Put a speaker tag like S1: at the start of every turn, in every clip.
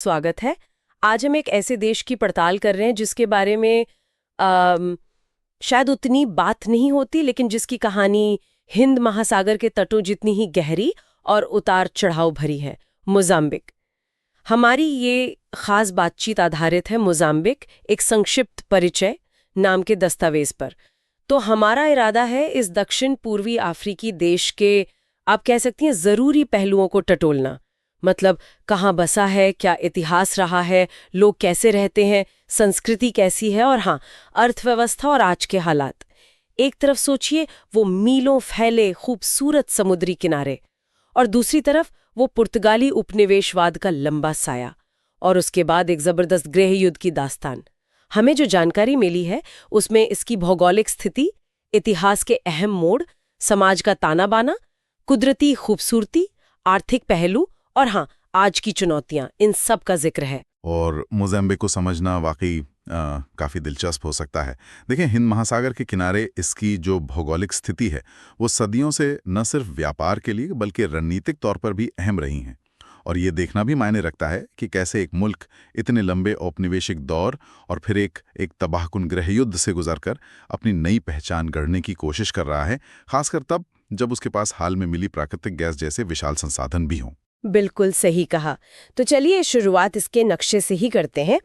S1: स्वागत है। आज हम एक ऐसे देश की पड़ताल कर रहे हैं जिसके बारे में शायद उतनी बात नहीं होती, लेकिन जिसकी कहानी हिंद महासागर के तटों जितनी ही गहरी और उतार चढ़ाव भरी है। मोजाम्बिक। हमारी ये खास बातचीत आधारित है मोजाम्बिक एक संक्षिप्त परिचय नाम के दस्तावेज पर। तो हमारा इरादा है इस दक्षिण पूर्वी अफ्रीकी देश के, आप कह सकती हैं, जरूरी पहलुओं को टटोलना। मतलब कहाँ बसा है, क्या इतिहास रहा है, लोग कैसे रहते हैं, संस्कृति कैसी है, और हाँ, अर्थव्यवस्था और आज के हालात। एक तरफ सोचिए वो मीलों फैले खूबसूरत समुद्री किनारे, और दूसरी तरफ वो पुर्तगाली उपनिवेशवाद का लंबा साया, और उसके बाद एक जबरदस्त गृह युद्ध की दास्तान। हमें जो जानकारी मिली है उसमें इसकी भौगोलिक स्थिति, इतिहास के अहम मोड़, समाज का ताना बाना, कुदरती खूबसूरती, आर्थिक पहलू और हाँ, आज की चुनौतियां, इन सब का जिक्र है।
S2: और मोज़ाम्बिक को समझना वाकई काफ़ी दिलचस्प हो सकता है। देखिए, हिंद महासागर के किनारे इसकी जो भौगोलिक स्थिति है वो सदियों से न सिर्फ व्यापार के लिए बल्कि रणनीतिक तौर पर भी अहम रही हैं। और ये देखना भी मायने रखता है कि कैसे एक मुल्क इतने लंबे औपनिवेशिक दौर और फिर एक तबाहकुन गृह युद्ध से गुजरकर अपनी नई पहचान गढ़ने की कोशिश कर रहा है, खासकर तब जब उसके पास हाल में मिली प्राकृतिक गैस जैसे विशाल संसाधन भी हों।
S1: बिल्कुल सही कहा। तो चलिए शुरुआत इसके नक्शे से ही करते हैं।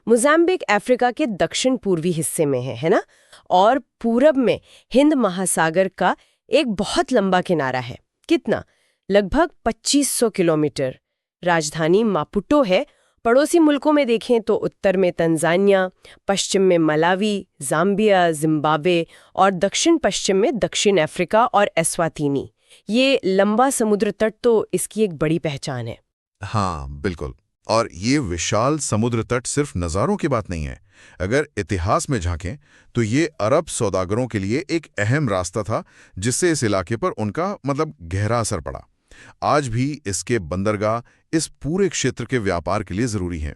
S1: मोजाम्बिक अफ्रीका के दक्षिण पूर्वी हिस्से में है ना? और पूरब में हिंद महासागर का एक बहुत लंबा किनारा है। कितना? लगभग 2500 किलोमीटर। राजधानी मापुटो है। पड़ोसी मुल्कों में देखें तो उत्तर में तंजानिया, पश्चिम में मलावी, जाम्बिया, जिम्बाब्वे और दक्षिण पश्चिम में दक्षिण अफ्रीका और एस्वातिनी। ये लंबा समुद्र तट तो इसकी एक बड़ी पहचान है।
S3: हाँ, बिल्कुल। और ये विशाल समुद्र तट सिर्फ नज़ारों की बात नहीं है। अगर इतिहास में झांकें तो ये अरब सौदागरों के लिए एक अहम रास्ता था, जिससे इस इलाके पर उनका गहरा असर पड़ा। आज भी इसके बंदरगाह इस पूरे क्षेत्र के व्यापार के लिए ज़रूरी हैं।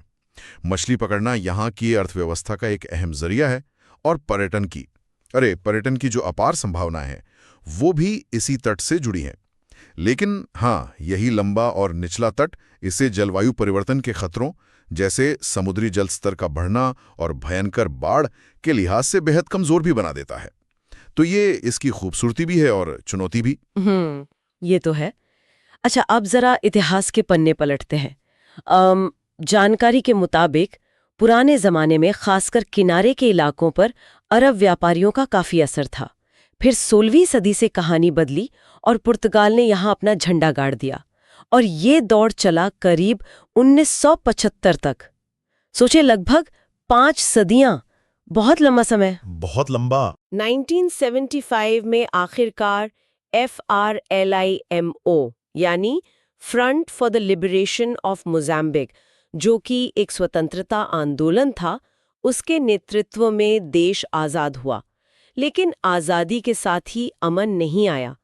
S3: मछली पकड़ना यहाँ की अर्थव्यवस्था का एक अहम जरिया है। और पर्यटन की जो अपार संभावनाएं हैं वो भी इसी तट से जुड़ी हैं। लेकिन हाँ, यही लंबा और निचला तट इसे जलवायु परिवर्तन के खतरों जैसे समुद्री जल स्तर का बढ़ना और भयंकर बाढ़ के लिहाज से बेहद कमजोर भी बना देता है। तो ये इसकी खूबसूरती भी है और चुनौती भी।
S1: ये तो है। अच्छा, अब जरा इतिहास के पन्ने पलटते हैं। जानकारी के मुताबिक पुराने जमाने में खासकर किनारे के इलाकों पर अरब व्यापारियों का काफी असर था। फिर 16वीं सदी से कहानी बदली और पुर्तगाल ने यहाँ अपना झंडा गाड़ दिया, और ये दौड़ चला करीब 1975 तक। सोचे, लगभग 5 सदियां। बहुत लंबा समय।
S3: बहुत लंबा।
S1: 1975 में आखिरकार FRLIMO यानी front for the liberation of Mozambique, जो कि एक स्वतंत्रता आंदोलन था, उसके नेतृत्व में देश आजाद हुआ। लेकिन आज़ादी के साथ ही अमन नहीं आया।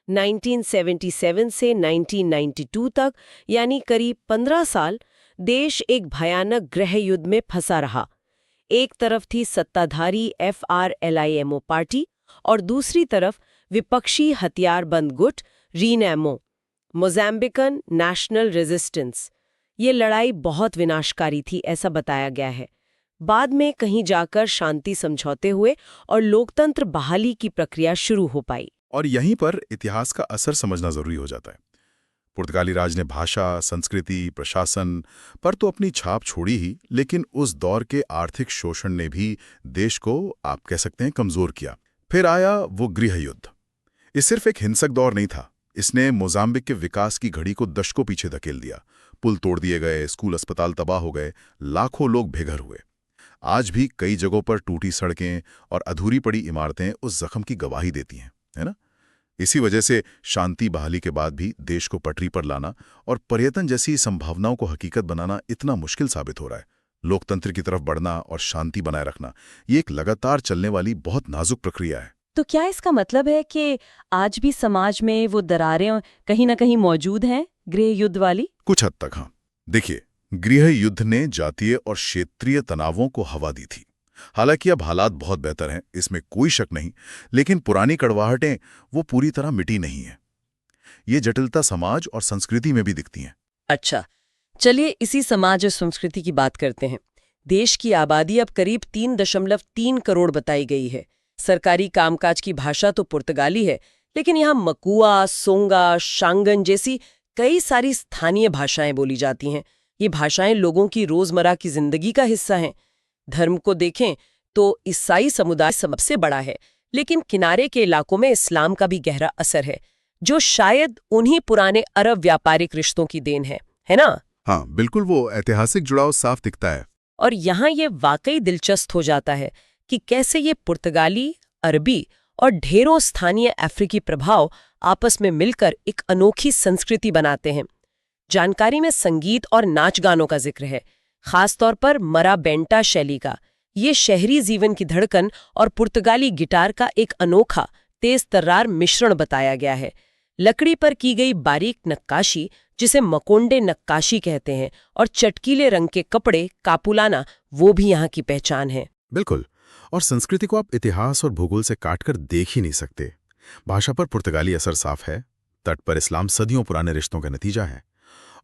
S1: 1977 से 1992 तक, यानी करीब 15 साल, देश एक भयानक गृह युद्ध में फंसा रहा। एक तरफ थी सत्ताधारी FRLIMO पार्टी और दूसरी तरफ विपक्षी हथियारबंद गुट रीनैमो, मोज़ाम्बिकन नेशनल रेजिस्टेंस। ये लड़ाई बहुत विनाशकारी थी, ऐसा बताया गया है। बाद में कहीं जाकर शांति समझौते हुए और लोकतंत्र बहाली की प्रक्रिया शुरू हो पाई।
S2: और यहीं पर इतिहास का असर समझना जरूरी हो जाता है। पुर्तगाली राज ने भाषा, संस्कृति, प्रशासन पर तो अपनी छाप छोड़ी ही, लेकिन उस दौर के आर्थिक शोषण ने भी देश को, आप कह सकते हैं, कमजोर किया। फिर आया वो गृह युद्ध। ये सिर्फ एक हिंसक दौर नहीं था, इसने मोजाम्बिक के विकास की घड़ी को दशकों पीछे धकेल दिया। पुल तोड़ दिए गए, स्कूल अस्पताल तबाह हो गए, लाखों लोग बेघर हुए। आज भी कई जगहों पर टूटी सड़कें और अधूरी पड़ी इमारतें उस जख्म की गवाही देती हैं, है ना? इसी वजह से शांति बहाली के बाद भी देश को पटरी पर लाना और पर्यटन जैसी संभावनाओं को हकीकत बनाना इतना मुश्किल साबित हो रहा है। लोकतंत्र की तरफ बढ़ना और शांति बनाए रखना, ये एक लगातार चलने वाली बहुत नाजुक प्रक्रिया है।
S4: तो क्या इसका मतलब है कि आज भी समाज में वो दरारें कहीं ना कहीं मौजूद हैं, गृह युद्ध वाली?
S2: कुछ हद तक हाँ। देखिए, गृह युद्ध ने जातीय और क्षेत्रीय तनावों को हवा दी थी। हालांकि अब हालात बहुत बेहतर हैं, इसमें कोई शक नहीं, लेकिन पुरानी कड़वाहटें वो पूरी तरह मिटी नहीं हैं। ये जटिलता समाज और संस्कृति में भी दिखती हैं।
S1: अच्छा,
S4: चलिए इसी समाज और संस्कृति की बात करते हैं। देश की आबादी अब करीब 3.3 करोड़ बताई गई है। सरकारी कामकाज की भाषा तो पुर्तगाली है, लेकिन यहाँ मकुआ, सोंगा, शांगन जैसी कई सारी स्थानीय भाषाएं बोली जाती हैं। ये भाषाएं लोगों की रोजमर्रा की जिंदगी का हिस्सा हैं। धर्म को देखें तो ईसाई समुदाय सबसे बड़ा है, लेकिन किनारे के इलाकों में इस्लाम का भी गहरा असर है, जो शायद उन्हीं पुराने अरब व्यापारिक रिश्तों की देन है ना?
S3: हाँ बिल्कुल, वो ऐतिहासिक जुड़ाव साफ दिखता है।
S4: और यहाँ ये वाकई दिलचस्प हो जाता है कि कैसे ये पुर्तगाली, अरबी और ढेरों स्थानीय अफ्रीकी प्रभाव आपस में मिलकर एक अनोखी संस्कृति बनाते हैं। जानकारी में संगीत और नाच गानों का जिक्र है, खासतौर पर मराबेंटा शैली का। ये शहरी जीवन की धड़कन और पुर्तगाली गिटार का एक अनोखा, तेज तर्रार मिश्रण बताया गया है। लकड़ी पर की गई बारीक नक्काशी, जिसे मकोंडे नक्काशी कहते हैं, और चटकीले रंग के कपड़े, कापुलाना, वो भी यहाँ की पहचान है।
S2: बिल्कुल, और संस्कृति को आप इतिहास और भूगोल से काटकर देख ही नहीं सकते। भाषा पर पुर्तगाली असर साफ है, तट पर इस्लाम सदियों पुराने रिश्तों का नतीजा है,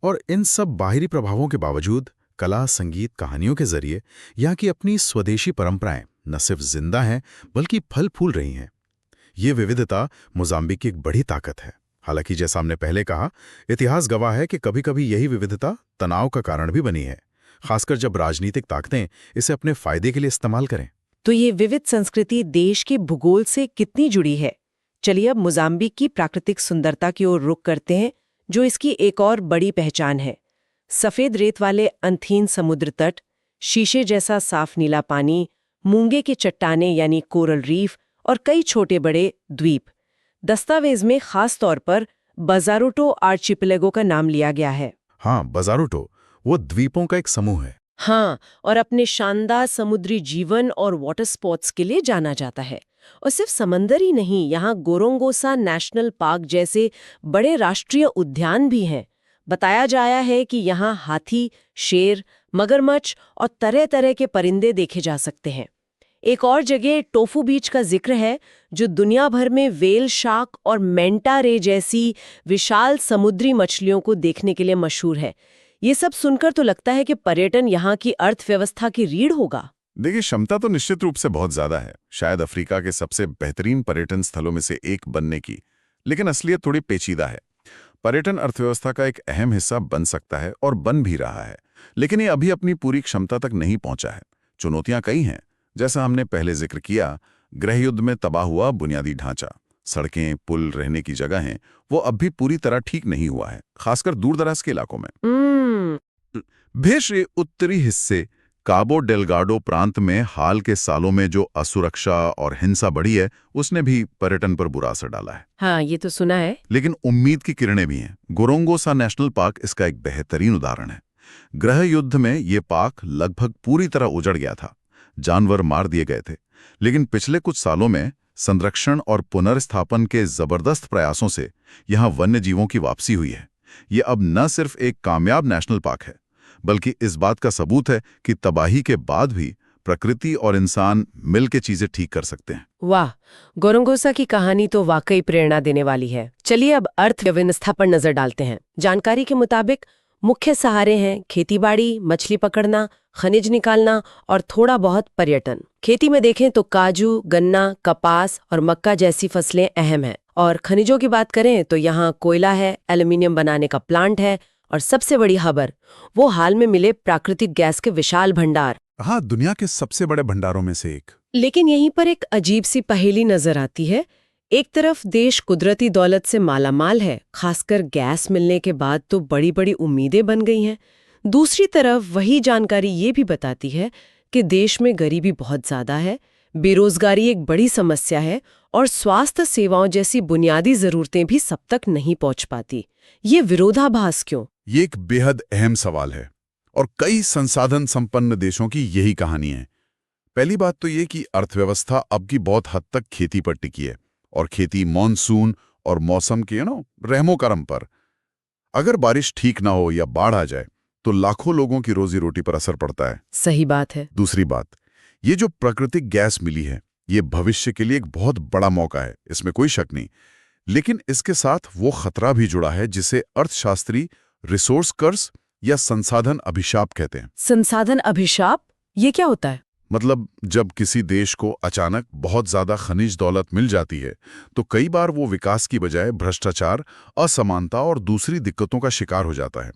S2: और इन सब बाहरी प्रभावों के बावजूद कला, संगीत, कहानियों के जरिए यहाँ की अपनी स्वदेशी परंपराएं न सिर्फ जिंदा हैं बल्कि फल फूल रही हैं। ये विविधता मोजाम्बिक की एक बड़ी ताकत है। हालांकि जैसा हमने पहले कहा, इतिहास गवाह है कि कभी-कभी यही विविधता तनाव का कारण भी बनी है, खासकर जब राजनीतिक ताकतें इसे अपने फायदे के लिए इस्तेमाल करें।
S1: तो ये विविध संस्कृति देश के भूगोल से कितनी जुड़ी है? चलिए अब मोजाम्बिक की प्राकृतिक सुंदरता की ओर रुख करते हैं, जो इसकी एक और बड़ी पहचान है। सफेद रेत वाले अंथीन समुद्र तट, शीशे जैसा साफ नीला पानी, मूंगे के चट्टाने यानी कोरल रीफ और कई छोटे बड़े द्वीप। दस्तावेज में खास तौर पर बजारोटो आर्चिपेलागो का नाम लिया गया है।
S2: हाँ, बजारोटो वो द्वीपों का एक समूह है।
S1: हाँ, और अपने शानदार समुद्री जीवन और वाटर स्पॉट्स के लिए जाना जाता है। और सिर्फ समंदर ही नहीं, यहाँ गोरोंगोसा नेशनल पार्क जैसे बड़े राष्ट्रीय उद्यान भी हैं। बताया जाया है कि यहाँ हाथी, शेर, मगरमच्छ और तरह तरह के परिंदे देखे जा सकते हैं। एक और जगह टोफू बीच का जिक्र है, जो दुनिया भर में वेल शार्क और मेंटा रे जैसी विशाल समुद्री मछलियों को देखने के लिए मशहूर है। ये सब सुनकर तो लगता है कि पर्यटन यहाँ की अर्थव्यवस्था की रीढ़ होगा।
S3: देखिए, क्षमता तो निश्चित रूप से बहुत ज्यादा है, शायद अफ्रीका के सबसे बेहतरीन पर्यटन स्थलों में से एक बनने की। लेकिन असलियत थोड़ी पेचीदा है। पर्यटन अर्थव्यवस्था का एक अहम हिस्सा बन सकता है और बन भी रहा है, लेकिन ये अभी अपनी पूरी क्षमता तक नहीं पहुंचा है। चुनौतियां कई हैं, जैसा हमने पहले जिक्र किया, गृहयुद्ध में तबाह हुआ बुनियादी ढांचा, सड़कें, पुल, रहने की जगहें, वो अब भी पूरी तरह ठीक नहीं हुआ है, खासकर दूर-दराज के इलाकों में। भेष उत्तरी हिस्से काबो डेलगाडो प्रांत में हाल के सालों में जो असुरक्षा और हिंसा बढ़ी है, उसने भी पर्यटन पर बुरा असर डाला है।
S1: हाँ, ये तो सुना है।
S3: लेकिन उम्मीद की किरणें भी हैं। गोरोंगोसा नेशनल पार्क इसका एक बेहतरीन उदाहरण है। गृह युद्ध में ये पार्क लगभग पूरी तरह उजड़ गया था, जानवर मार दिए गए थे, लेकिन पिछले कुछ सालों में संरक्षण और पुनर्स्थापन के जबरदस्त प्रयासों से यहाँ वन्य जीवों की वापसी हुई है। ये अब न सिर्फ एक कामयाब नेशनल पार्क है, बल्कि इस बात का सबूत है कि तबाही के बाद भी प्रकृति और इंसान मिलकर चीजें ठीक कर सकते हैं।
S1: वाह, गोरोंगोसा की कहानी तो वाकई प्रेरणा देने वाली है। चलिए अब अर्थव्यवस्था पर नजर डालते हैं। जानकारी के मुताबिक मुख्य सहारे हैं खेतीबाड़ी, मछली पकड़ना, खनिज निकालना और थोड़ा बहुत पर्यटन। खेती में देखें तो काजू, गन्ना, कपास और मक्का जैसी फसलें अहम हैं। और खनिजों की बात करें तो यहाँ कोयला है, एल्यूमिनियम बनाने का प्लांट है, और सबसे बड़ी खबर, वो हाल में मिले प्राकृतिक गैस के विशाल भंडार।
S3: हाँ, दुनिया के सबसे बड़े भंडारों में से एक।
S1: लेकिन यहीं पर एक अजीब सी पहेली नजर आती है। एक तरफ देश कुदरती दौलत से मालामाल है, खासकर गैस मिलने के बाद तो बड़ी बड़ी उम्मीदें बन गई हैं। दूसरी तरफ वही जानकारी ये भी बताती है कि देश में गरीबी बहुत ज्यादा है, बेरोजगारी एक बड़ी समस्या है और स्वास्थ्य सेवाओं जैसी बुनियादी जरूरतें भी सब तक नहीं पहुंच पाती। ये विरोधाभास क्यों?
S3: ये एक बेहद अहम सवाल है और कई संसाधन संपन्न देशों की यही कहानी है। पहली बात तो ये कि अर्थव्यवस्था अब की बहुत हद तक खेती पर टिकी है, और खेती मॉनसून और मौसम के रहमो करम पर। अगर बारिश ठीक ना हो या बाढ़ आ जाए तो लाखों लोगों की रोजी रोटी पर असर पड़ता है।
S1: सही बात है।
S3: दूसरी बात, ये जो प्राकृतिक गैस मिली है, ये भविष्य के लिए एक बहुत बड़ा मौका है, इसमें कोई शक नहीं। लेकिन इसके साथ वो खतरा भी जुड़ा है जिसे अर्थशास्त्री रिसोर्स कर्ज
S2: या संसाधन अभिशाप कहते हैं।
S4: संसाधन अभिशाप, ये क्या होता है?
S2: मतलब जब किसी देश को अचानक बहुत ज्यादा खनिज दौलत मिल जाती है तो कई बार वो विकास की बजाय भ्रष्टाचार, असमानता और दूसरी दिक्कतों का शिकार हो जाता है।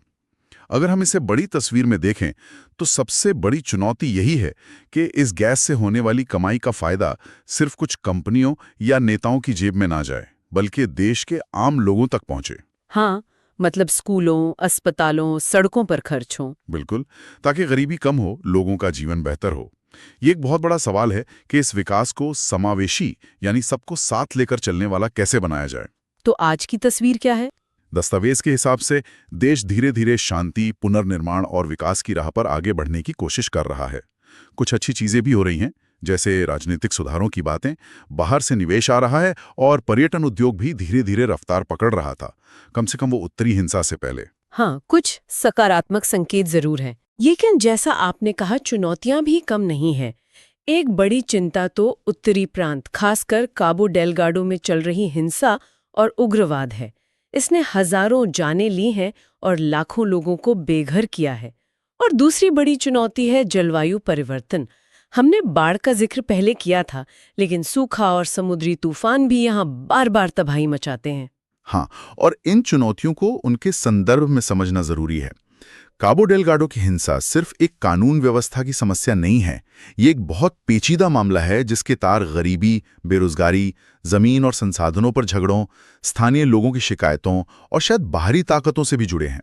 S2: अगर हम इसे बड़ी तस्वीर में देखें तो सबसे बड़ी चुनौती यही है कि इस गैस से होने वाली कमाई का फायदा सिर्फ कुछ कंपनियों या नेताओं की जेब में ना जाए, बल्कि देश के आम लोगों तक पहुंचे।
S4: हाँ, मतलब स्कूलों, अस्पतालों, सड़कों पर खर्च हो।
S2: बिल्कुल, ताकि गरीबी कम हो, लोगों का जीवन बेहतर हो। ये एक बहुत बड़ा सवाल है कि इस विकास को समावेशी यानी सबको साथ लेकर चलने वाला कैसे बनाया जाए।
S4: तो आज की तस्वीर क्या है?
S2: दस्तावेज के हिसाब से देश धीरे धीरे शांति, पुनर्निर्माण और विकास की राह पर आगे बढ़ने की कोशिश कर रहा है। कुछ अच्छी चीजें भी हो रही हैं, जैसे राजनीतिक सुधारों की बातें, बाहर से निवेश आ रहा है और पर्यटन उद्योग भी धीरे धीरे रफ्तार पकड़ रहा था, कम से कम वो उत्तरी हिंसा से पहले।
S4: हाँ, कुछ सकारात्मक संकेत जरूर है।
S1: लेकिन जैसा आपने कहा, चुनौतियां भी कम नहीं हैं। एक बड़ी चिंता तो उत्तरी प्रांत, खासकर काबो डेलगाडो में चल रही हिंसा और उग्रवाद है। इसने हजारों जानें ली हैं और लाखों लोगों को बेघर किया है। और दूसरी बड़ी चुनौती है जलवायु परिवर्तन। हमने बाढ़ का जिक्र पहले किया था, लेकिन सूखा और समुद्री तूफान भी यहाँ बार बार तबाही मचाते हैं।
S2: हाँ, और इन चुनौतियों को उनके संदर्भ में समझना जरूरी है। काबो डेलगाडो की हिंसा सिर्फ एक कानून व्यवस्था की समस्या नहीं है, ये एक बहुत पेचीदा मामला है जिसके तार गरीबी, बेरोजगारी, जमीन और संसाधनों पर झगड़ों, स्थानीय लोगों की शिकायतों और शायद बाहरी ताकतों से भी जुड़े हैं।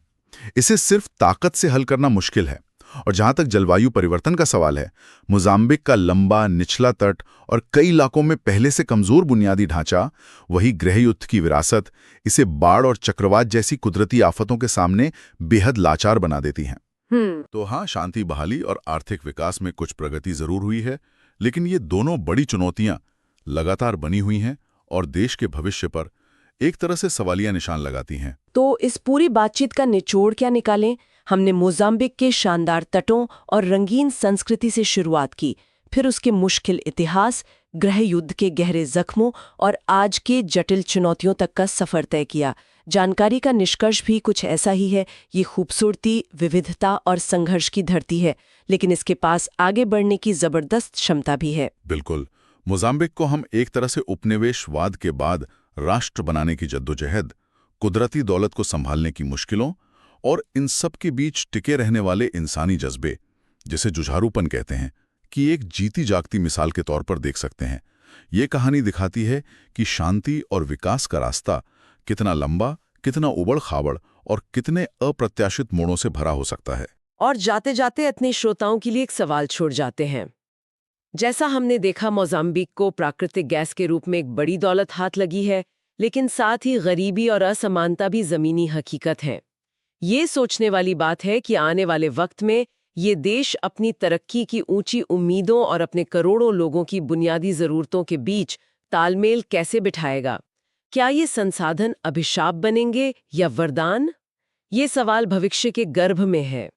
S2: इसे सिर्फ ताकत से हल करना मुश्किल है। और जहां तक जलवायु परिवर्तन का सवाल है, मोजाम्बिक का लंबा निचला तट और कई इलाकों में पहले से कमजोर बुनियादी ढांचा, वही गृहयुद्ध की विरासत, इसे बाढ़ और चक्रवात जैसी कुदरती आफतों के सामने बेहद लाचार बना देती हैं। तो हाँ, शांति बहाली और आर्थिक विकास में कुछ प्रगति जरूर हुई है, लेकिन ये दोनों बड़ी चुनौतियां लगातार बनी हुई हैं और देश के भविष्य पर एक तरह से सवालिया निशान लगाती हैं।
S1: तो इस पूरी बातचीत का निचोड़ क्या निकालें? हमने मोजाम्बिक के शानदार तटों और रंगीन संस्कृति से शुरुआत की, फिर उसके मुश्किल इतिहास, गृह युद्ध के गहरे जख्मों और आज के जटिल चुनौतियों तक का सफर तय किया। जानकारी का निष्कर्ष भी कुछ ऐसा ही है। ये खूबसूरती, विविधता और संघर्ष की धरती है, लेकिन इसके पास आगे बढ़ने की जबरदस्त क्षमता भी है।
S2: बिल्कुल, मोजाम्बिक को हम एक तरह से उपनिवेशवाद के बाद राष्ट्र बनाने की जद्दोजहद, कुदरती दौलत को संभालने की मुश्किलों और इन सब के बीच टिके रहने वाले इंसानी जज्बे, जिसे जुझारूपन कहते हैं, कि एक जीती जागती मिसाल के तौर पर देख सकते हैं। ये कहानी दिखाती है कि शांति और विकास का रास्ता कितना लंबा, कितना उबड़-खाबड़ और कितने अप्रत्याशित मोड़ों से भरा हो सकता है।
S1: और जाते जाते अपने श्रोताओं के लिए एक सवाल छोड़ जाते हैं। जैसा हमने देखा, मोजाम्बिक को प्राकृतिक गैस के रूप में एक बड़ी दौलत हाथ लगी है, लेकिन साथ ही गरीबी और असमानता भी जमीनी हकीकत है। ये सोचने वाली बात है कि आने वाले वक्त में ये देश अपनी तरक्की की ऊंची उम्मीदों और अपने करोड़ों लोगों की बुनियादी जरूरतों के बीच तालमेल कैसे बिठाएगा। क्या ये संसाधन अभिशाप बनेंगे या वरदान? ये सवाल भविष्य के गर्भ में है।